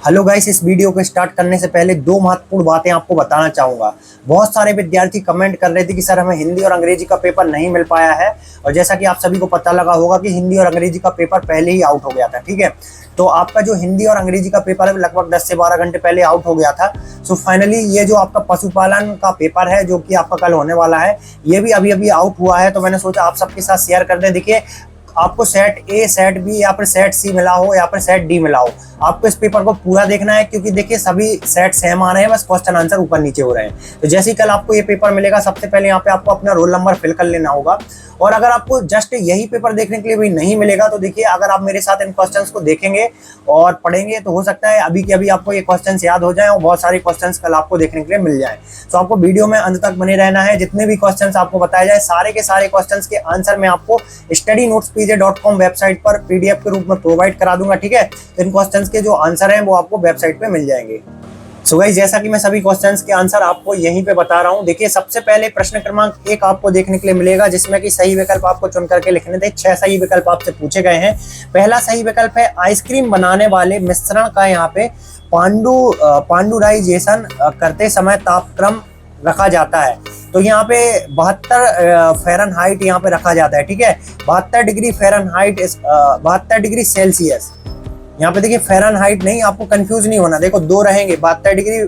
Hello guys, इस video को start करने से पहले दो महत्वपूर्ण बातें आपको बताना चाहूँगा। बहुत सारे विद्यार्थी कमेंट कर रहे थे कि सर हमें हिंदी और अंग्रेजी का पेपर नहीं मिल पाया है, और जैसा कि आप सभी को पता लगा होगा कि हिंदी और अंग्रेजी का पेपर पहले ही आउट हो गया था। ठीक है, तो आपका जो हिंदी और अंग्रेजी का पेपर है लगभग 10 से 12 घंटे पहले आउट हो गया था। सो फाइनली ये जो आपका पशुपालन का पेपर है जो कि आपका कल होने वाला है, ये भी अभी अभी आउट हुआ है। तो मैंने सोचा आप सबके साथ शेयर कर दें। देखिए, आपको सेट ए, सेट बी या फिर सेट सी मिला हो या फिर सेट डी मिला हो, आपको इस पेपर को पूरा देखना है, क्योंकि देखिए सभी सेट सेम आ रहे हैं, बस क्वेश्चन आंसर ऊपर नीचे हो रहे हैं। तो जैसे ही कल आपको ये पेपर मिलेगा, सबसे पहले यहाँ पे आपको अपना रोल नंबर फिल कर लेना होगा। और अगर आपको जस्ट यही पेपर देखने के लिए भी नहीं मिलेगा तो देखिए, अगर आप मेरे साथ इन क्वेश्चंस को देखेंगे और पढ़ेंगे तो हो सकता है अभी के अभी आपको ये क्वेश्चंस याद हो जाएं और बहुत सारे क्वेश्चंस कल आपको देखने के लिए मिल जाएं। तो आपको वीडियो में अंत तक बने रहना है। जितने भी क्वेश्चंस आपको बताए जाए, सारे के सारे क्वेश्चंस के आंसर मैं आपको studynotespj.com वेबसाइट पर पीडीएफ के रूप में प्रोवाइड करा दूंगा। ठीक है, इन क्वेश्चंस के जो आंसर हैं वो आपको वेबसाइट पे मिल जाएंगे। सो गाइस, जैसा कि मैं सभी क्वेश्चंस के आंसर आपको यहीं पे बता रहा हूं। देखिए, सबसे पहले प्रश्न क्रमांक 1 आपको देखने के लिए मिलेगा, जिसमें कि सही विकल्प आपको चुन करके लिखने थे। 6 सही विकल्प आपसे पूछे गए हैं। पहला सही विकल्प है आइसक्रीम बनाने वाले मिश्रण का यहाँ पे पांडुराइजेशन करते समय तापक्रम रखा जाता है। तो यहाँ पे 72 फ़ारेनहाइट यहाँ पे रखा जाता है। ठीक है, 72 डिग्री फ़ारेनहाइट, 72 डिग्री सेल्सियस। यहाँ पे देखिए फ़ारेनहाइट नहीं, आपको कंफ्यूज नहीं होना। देखो दो रहेंगे, 72 डिग्री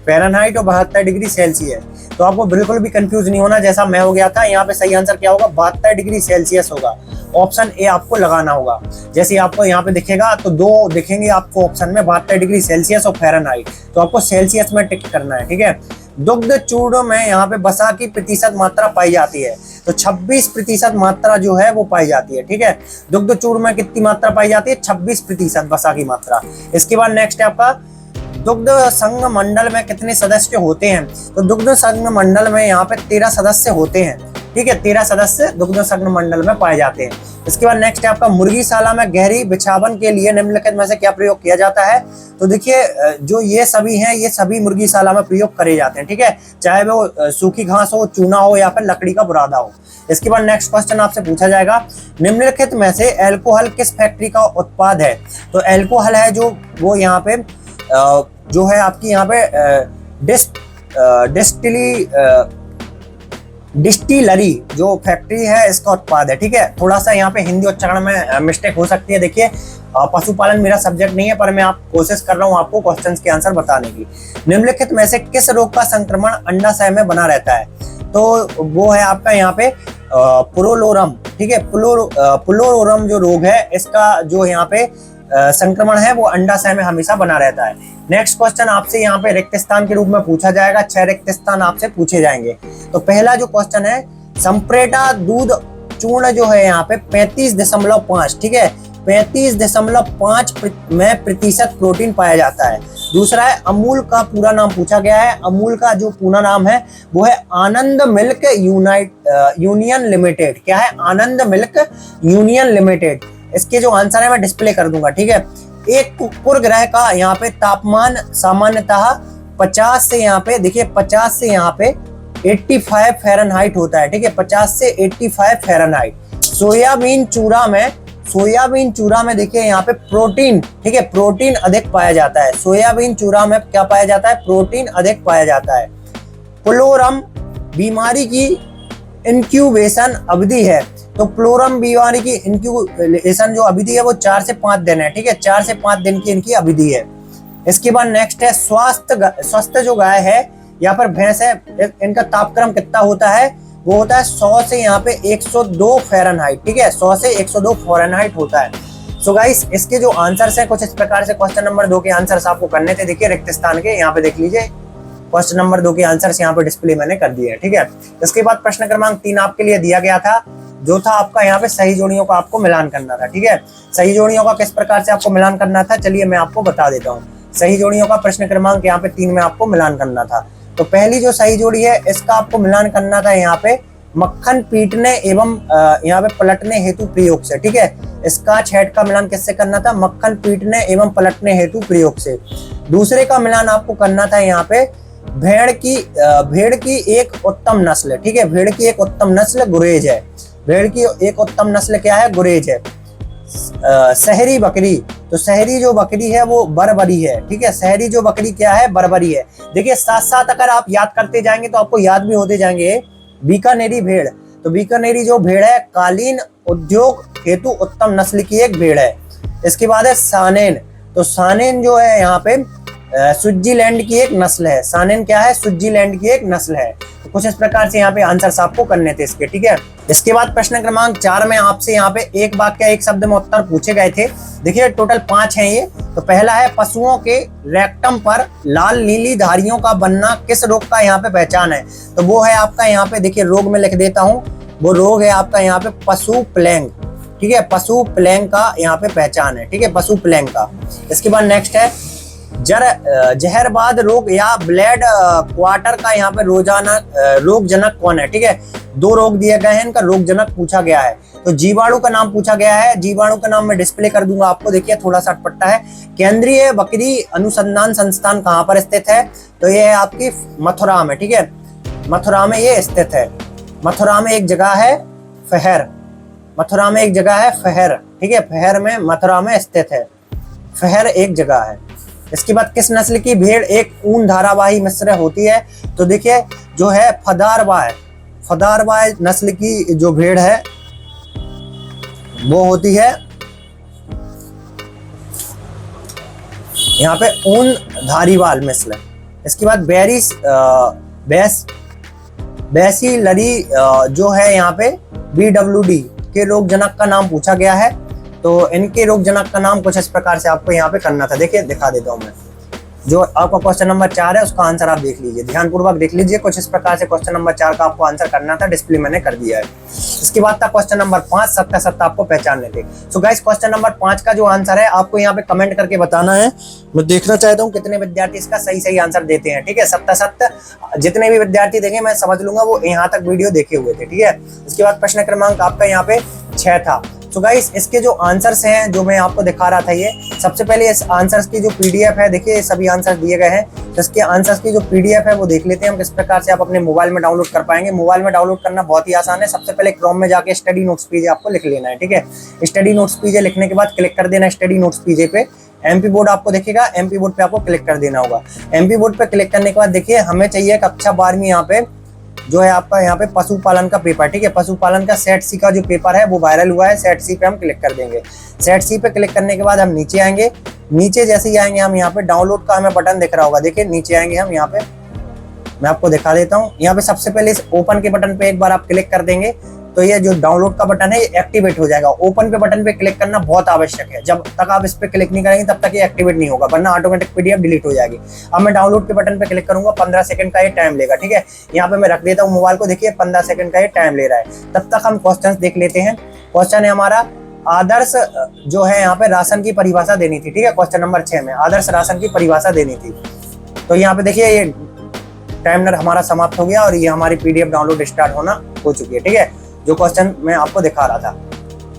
फ़ारेनहाइट और 72 डिग्री सेल्सियस। तो आपको बिल्कुल भी कंफ्यूज नहीं होना जैसा मैं हो गया था। यहाँ पे सही आंसर क्या होगा? 72 डिग्री सेल्सियस होगा। ऑप्शन ए आपको लगाना होगा। जैसे आपको यहाँ पे दिखेगा तो दो दिखेंगे आपको ऑप्शन में, 72 डिग्री सेल्सियस और फ़ारेनहाइट। तो आपको सेल्सियस में टिक करना है। ठीक है, दुग्ध चूर्ण में यहाँ पे वसा की प्रतिशत मात्रा पाई जाती है, तो 26% मात्रा जो है वो पाई जाती है। ठीक है, दुग्ध चूर्ण में कितनी मात्रा पाई जाती है? 26% वसा की मात्रा। इसके बाद नेक्स्ट है आपका, दुग्ध संघ मंडल में कितने सदस्य होते हैं? तो दुग्ध संघ मंडल में यहाँ पे 13 सदस्य होते हैं। ठीक है, 13 सदस्य दुग्ध संघ मंडल में पाए जाते हैं। इसके बाद नेक्स्ट है आपका, मुर्गीशाला में गहरी बिछावन के लिए निम्नलिखित में से क्या प्रयोग किया जाता है? तो देखिए, जो ये सभी हैं, ये सभी मुर्गीशाला में प्रयोग करे जाते हैं। ठीक है, चाहे वो सूखी घास हो, चूना हो या फिर लकड़ी का बुरादा हो। इसके बाद नेक्स्ट क्वेश्चन आपसे पूछा जाएगा, निम्नलिखित में से अल्कोहल किस फैक्ट्री का उत्पाद है? तो अल्कोहल है जो वो यहाँ पे जो है आपकी यहाँ पे डिस्टिलरी जो फैक्ट्री है इसका उत्पाद है। ठीक है, थोड़ा सा यहाँ पे हिंदी उच्चारण में मिस्टेक हो सकती है। देखिए, पशुपालन मेरा सब्जेक्ट नहीं है, पर मैं कोशिश कर रहा हूँ आपको क्वेश्चंस के आंसर बताने की। निम्नलिखित में से किस रोग का संक्रमण अंडाशय में बना रहता है? तो वो है आपका यहाँ पे पुलोरोरम। ठीक है, पुलोरोरम जो रोग है, इसका जो यहाँ पे संक्रमण है वो अंडाशय में हमेशा बना रहता है। नेक्स्ट क्वेश्चन आपसे यहाँ पे रिक्त स्थान के रूप में पूछा जाएगा। 6 रिक्त स्थान आपसे पूछे जाएंगे। तो पहला जो क्वेश्चन है, संप्रेटा दूध चूर्ण जो है यहाँ पे 35.5, ठीक है, 35.5 में प्रतिशत प्रोटीन पाया जाता है। दूसरा है, अमूल का पूरा नाम पूछा गया है। अमूल का जो पूरा नाम है वो है आनंद मिल्क यूनियन लिमिटेड। क्या है? आनंद मिल्क यूनियन लिमिटेड। इसके जो आंसर है मैं डिस्प्ले कर दूंगा। ठीक है, एक उपग्रह का यहाँ पे तापमान सामान्यतः 50 से यहाँ पे देखिए 50 से यहाँ पे 85 फ़ारेनहाइट होता है। ठीक है, 50 से 85 फ़ारेनहाइट। सोयाबीन चूरा में देखिए यहाँ पे प्रोटीन, ठीक है, प्रोटीन अधिक पाया जाता है। सोयाबीन चूरा में क्या पाया जाता है? प्रोटीन अधिक पाया जाता है। प्लोरम बीमारी की इंक्यूबेशन अवधि है। तो प्लोरम बीमारी की इंक्यूबेशन जो अवधि है वो 4 से 5 दिन है। ठीक है, 4 से 5 दिन की इनकी अवधि है। इसके बाद नेक्स्ट है, स्वस्थ जो गाय है या फिर भैंस है, इनका तापक्रम कितना होता है? वो होता है 100 से यहाँ पे 102 फ़ारेनहाइट। ठीक है, 100 से 102 फ़ारेनहाइट होता है। सो गाइस, इसके जो आंसर्स हैं कुछ इस प्रकार से। क्वेश्चन नंबर 2 के आंसर्स आपको करने थे। देखिए, रिक्त स्थान के यहाँ पे देख लीजिए, क्वेश्चन नंबर 2 के आंसर्स यहाँ पे डिस्प्ले मैंने कर दिए हैं। ठीक है, इसके बाद प्रश्न क्रमांक 3 आपके लिए दिया गया था, जो था आपका यहाँ पे सही जोड़ियों का आपको मिलान करना था। ठीक है, सही जोड़ियों का किस प्रकार से आपको मिलान करना था, चलिए मैं आपको बता देता हूँ। सही जोड़ियों का प्रश्न क्रमांक यहाँ पे 3 में आपको मिलान करना था। तो पहली जो सही जोड़ी है, इसका आपको मिलान करना था यहाँ पे मक्खन पीटने एवं यहाँ पे पलटने हेतु प्रयोग से। ठीक है, इसका छेद का मिलान किससे करना था? मक्खन पीटने एवं पलटने हेतु प्रयोग से। दूसरे का मिलान आपको करना था यहाँ पे भेड़ की एक उत्तम नस्ल। ठीक है, भेड़ की एक उत्तम नस्ल गुरेज है। भेड़ की एक उत्तम नस्ल क्या है? गुरेज है। शहरी बकरी, तो शहरी जो बकरी है वो बर्बरी है, ठीक है। शहरी जो बकरी क्या है, बर्बरी है। देखिए साथ साथ अगर आप याद करते जाएंगे तो आपको याद भी होते जाएंगे। बीकानेरी भेड़, तो बीकानेरी जो भेड़ है कालीन उद्योग हेतु उत्तम नस्ल की एक भेड़ है। इसके बाद है सानेन, तो सानेन जो है यहाँ पे स्विट्जरलैंड की एक नस्ल है। सानेन क्या है, स्विट्जरलैंड की एक नस्ल है। तो कुछ इस प्रकार से यहाँ पे आंसर आपको करने थे इसके, ठीक है। इसके बाद प्रश्न क्रमांक 4 में आपसे यहाँ पे एक वाक्य एक शब्द में उत्तर पूछे गए थे। देखिए टोटल 5 हैं ये। तो पहला है पशुओं के रेक्टम पर लाल नीली धारियों का बनना किस रोग का यहाँ पे पहचान है। तो वो है आपका यहाँ पे, देखिए रोग में लिख देता हूँ, वो रोग है आपका यहाँ पे पशु प्लेग, ठीक है। पशु प्लेग का यहाँ पे पहचान है, ठीक है, पशु प्लेग का। इसके बाद नेक्स्ट है जहरबाद रोग या ब्लैड क्वार्टर का यहाँ पे रोग जनक कौन है, ठीक है। 2 रोग दिए गए हैं, इनका रोग जनक पूछा गया है। तो जीवाणु का नाम पूछा गया है। जीवाणु का नाम मैं डिस्प्ले कर दूंगा आपको, देखिए थोड़ा सा अटपटा है। केंद्रीय बकरी अनुसंधान संस्थान कहाँ पर स्थित है, तो ये है आपकी मथुरा में, ठीक है। मथुरा में ये स्थित है। मथुरा में एक जगह है फहर, मथुरा में एक जगह है फहर, ठीक है। फहर में मथुरा में स्थित है, फहर एक जगह है। इसके बाद किस नस्ल की भेड़ एक ऊन धारावाही मिश्र होती है, तो देखिए जो है फदारवा है। फदारवा नस्ल की जो भेड़ है वो होती है यहाँ पे ऊन धारीवाल मिश्र। इसके बाद बैसिलरी जो है यहाँ पे BWD के रोग जनक का नाम पूछा गया है। तो इनके रोग जनक का नाम कुछ इस प्रकार से आपको यहाँ पे करना था। देखिए दिखा देता हूँ मैं, जो आपका क्वेश्चन नंबर 4 है उसका आंसर आप देख लीजिए, ध्यानपूर्वक देख लीजिए। कुछ इस प्रकार से क्वेश्चन नंबर 4 का आपको आंसर करना था, डिस्प्ले मैंने कर दिया है। इसके बाद था क्वेश्चन नंबर 5, सत्ता सत्ता आपको पहचानने थे। सो गाइस क्वेश्चन नंबर 5 का जो आंसर है आपको यहाँ पे कमेंट करके बताना है। मैं देखना चाहता हूँ कितने विद्यार्थी इसका सही आंसर देते हैं, ठीक है। सत्ता सत्ता जितने भी विद्यार्थी देंगे मैं समझ लूंगा वो यहाँ तक वीडियो देखे हुए थे, ठीक है। इसके बाद प्रश्न क्रमांक आपका यहाँ पे 6 था। तो गाइस इसके जो आंसर्स हैं जो मैं आपको दिखा रहा था, ये सबसे पहले इस आंसर्स की जो PDF है, देखिए सभी आंसर दिए गए हैं। तो इसके आंसर्स की जो PDF है वो देख लेते हैं हम किस प्रकार से आप अपने मोबाइल में डाउनलोड कर पाएंगे। मोबाइल में डाउनलोड करना बहुत ही आसान है। सबसे पहले क्रोम में जाके स्टडी नोट्स पेज आपको लिख लेना है, ठीक है। स्टडी नोट्स पेज लिखने के बाद क्लिक कर देना है स्टडी नोट्स पेज पे। MP बोर्ड आपको दिखेगा, MP बोर्ड पे आपको क्लिक कर देना होगा। MP बोर्ड पे क्लिक करने के बाद देखिए हमें चाहिए कक्षा 12वीं यहाँ पे जो है आपका यहाँ पे पशुपालन का पेपर, ठीक है। पशुपालन का सेट सी का जो पेपर है वो वायरल हुआ है। सेट सी पे हम क्लिक कर देंगे। सेट सी पे क्लिक करने के बाद हम नीचे आएंगे। नीचे जैसे ही आएंगे हम यहाँ पे डाउनलोड का हमें बटन दिख रहा होगा, देखिए नीचे आएंगे हम यहाँ पे, मैं आपको दिखा देता हूँ। यहाँ पे सबसे पहले इस ओपन के बटन पे एक बार आप क्लिक कर देंगे तो ये जो डाउनलोड का बटन है ये एक्टिवेट हो जाएगा। ओपन पे बटन पे क्लिक करना बहुत आवश्यक है। जब तक आप इस पे क्लिक नहीं करेंगे तब तक ये एक्टिवेट नहीं होगा, वरना ऑटोमेटिक PDF डिलीट हो जाएगी। अब मैं डाउनलोड के बटन पे क्लिक करूंगा, 15 सेकंड का ये टाइम लेगा, ठीक है। यहाँ पे मैं रख देता हूँ मोबाइल को, देखिए 15 सेकंड का ये टाइम ले रहा है। तब तक हम क्वेश्चन देख लेते हैं। क्वेश्चन है हमारा आदर्श जो है यहाँ पे राशन की परिभाषा देनी थी, ठीक है। क्वेश्चन नंबर 6 में आदर्श राशन की परिभाषा देनी थी। तो यहाँ पे देखिए ये टाइमर हमारा समाप्त हो गया और ये हमारी PDF डाउनलोड स्टार्ट होना हो चुकी है, ठीक है। जो क्वेश्चन मैं आपको दिखा रहा था,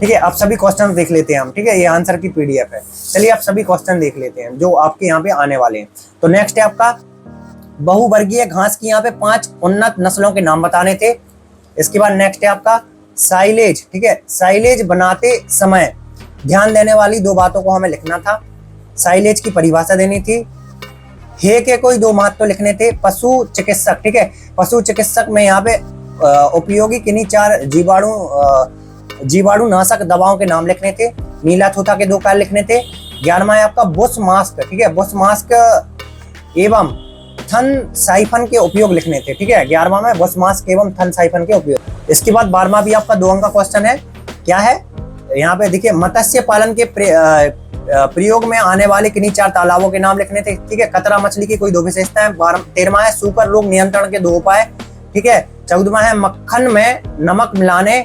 ठीक है। आप सभी क्वेश्चन देख लेते हैं हम, ठीक है। ये आंसर की PDF है। चलिए आप सभी क्वेश्चन देख लेते हैं जो आपके यहाँ पे आने वाले हैं। तो नेक्स्ट है आपका बहुवर्गीय घास की यहाँ पे 5 उन्नत नस्लों के नाम बताने थे। इसके बाद नेक्स्ट है आपका साइलेज, ठीक है। साइलेज बनाते समय ध्यान देने वाली 2 बातों को हमें लिखना था। साइलेज की परिभाषा देनी थी। हे के कोई 2 महत्व लिखने थे। पशु चिकित्सक, ठीक है। पशु चिकित्सक में यहाँ पे उपयोगी किन्हीं 4 जीवाणु नाशक दवाओं के नाम लिखने थे। नीला थूथा के 2 कार्य लिखने थे। 11वां है आपका बुश मास्क, ठीक है। बुश मास्क एवं थन साइफन के उपयोग लिखने थे, ठीक है। 11वां में बुश मास्क एवं थन साइफन के उपयोग। इसके बाद 12वां भी आपका 2 अंक का क्वेश्चन है। क्या है यहाँ पे देखिए मत्स्य पालन के प्रयोग में आने वाले किन्हीं 4 तालाबों के नाम लिखने थे, ठीक है। कतरा मछली की कोई 2 विशेषताएं। 13वां है सूकर रोग नियंत्रण के 2 उपाय, ठीक है। 14वां है मक्खन में नमक मिलाने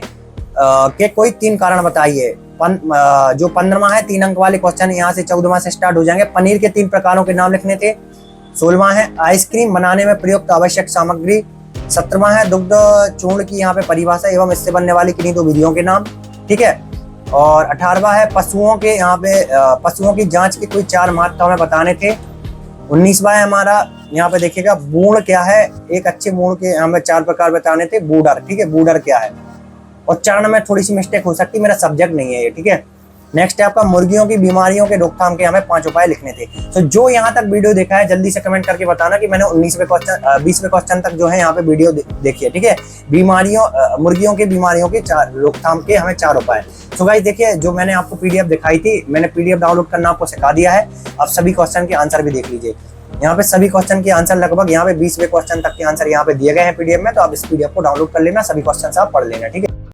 के कोई 3 कारण बताइए। जो 15वां है 3 अंक वाले क्वेश्चन यहाँ से 14वां से स्टार्ट हो जाएंगे। पनीर के 3 प्रकारों के नाम लिखने थे। 16वां है आइसक्रीम बनाने में प्रयुक्त आवश्यक सामग्री। 17वां है दुग्ध चूर्ण की यहाँ पे परिभाषा एवं इससे बनने वाली किन्हीं 2 विधियों के नाम, ठीक है। और 18वां है पशुओं के यहाँ पे पशुओं की जांच के कोई 4 महत्व हमें बताने थे। 19वां है हमारा यहाँ पे देखिएगा बूढ़ क्या है। एक अच्छे बूढ़ के हमें 4 प्रकार बताने थे। बूढ़र, ठीक है। बूढ़र क्या है। और चरण में थोड़ी सी मिस्टेक हो सकती है, मेरा सब्जेक्ट नहीं है ये, ठीक है। नेक्स्ट है आपका मुर्गियों की बीमारियों के रोकथाम के हमें 5 उपाय लिखने थे। तो जो यहाँ तक वीडियो देखा है जल्दी से कमेंट करके बताना कि मैंने 20वें क्वेश्चन तक जो है यहाँ पे वीडियो देखी है, ठीक है। मुर्गियों की बीमारियों के रोकथाम के हमें 4 उपाय। तो गाइस देखिए, जो मैंने आपको पीडीएफ दिखाई थी, मैंने पीडीएफ डाउनलोड करना आपको सिखा दिया है। अब सभी क्वेश्चन के आंसर भी देख लीजिए। यहाँ पे सभी क्वेश्चन के आंसर लगभग यहाँ पे 20वें क्वेश्चन तक के आंसर यहाँ पे दिए गए हैं पीडीएफ में। तो आप इस पीडीएफ को डाउनलोड कर लेना, सभी क्वेश्चन आप पढ़ लेना, ठीक है।